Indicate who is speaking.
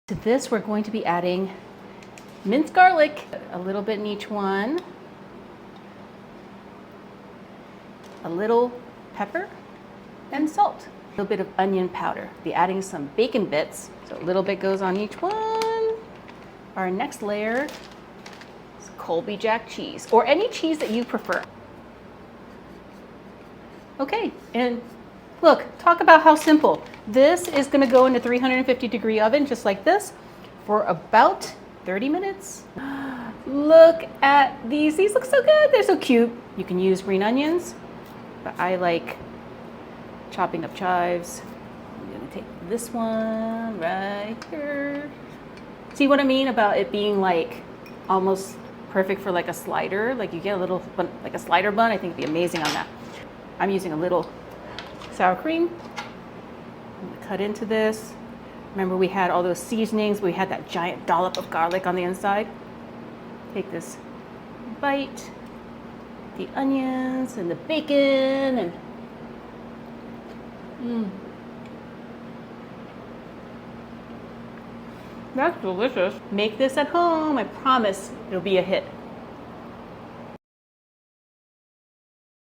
Speaker 1: To this, we're going to be adding minced garlic, a little bit in each one, a little pepper and salt, a little bit of onion powder. Be adding some bacon bits, so a little bit goes on each one. Our next layer is Colby Jack cheese, or any cheese that you prefer. Okay, and look, talk about how simple. This is gonna go in a 350-degree oven, just like this, for about 30 minutes. Look at these. These look so good. They're so cute. You can use green onions, but I like chopping up chives. I'm gonna take this one right here. See what I mean about it being like almost perfect for like a slider? Like you get a little, like a slider bun. I think it'd be amazing on that. I'm using a little sour cream. I'm gonna cut into this. Remember we had all those seasonings. We had that giant dollop of garlic on the inside. Take this bite, the onions and the bacon, and that's delicious. Make this at home. I promise it'll be a hit.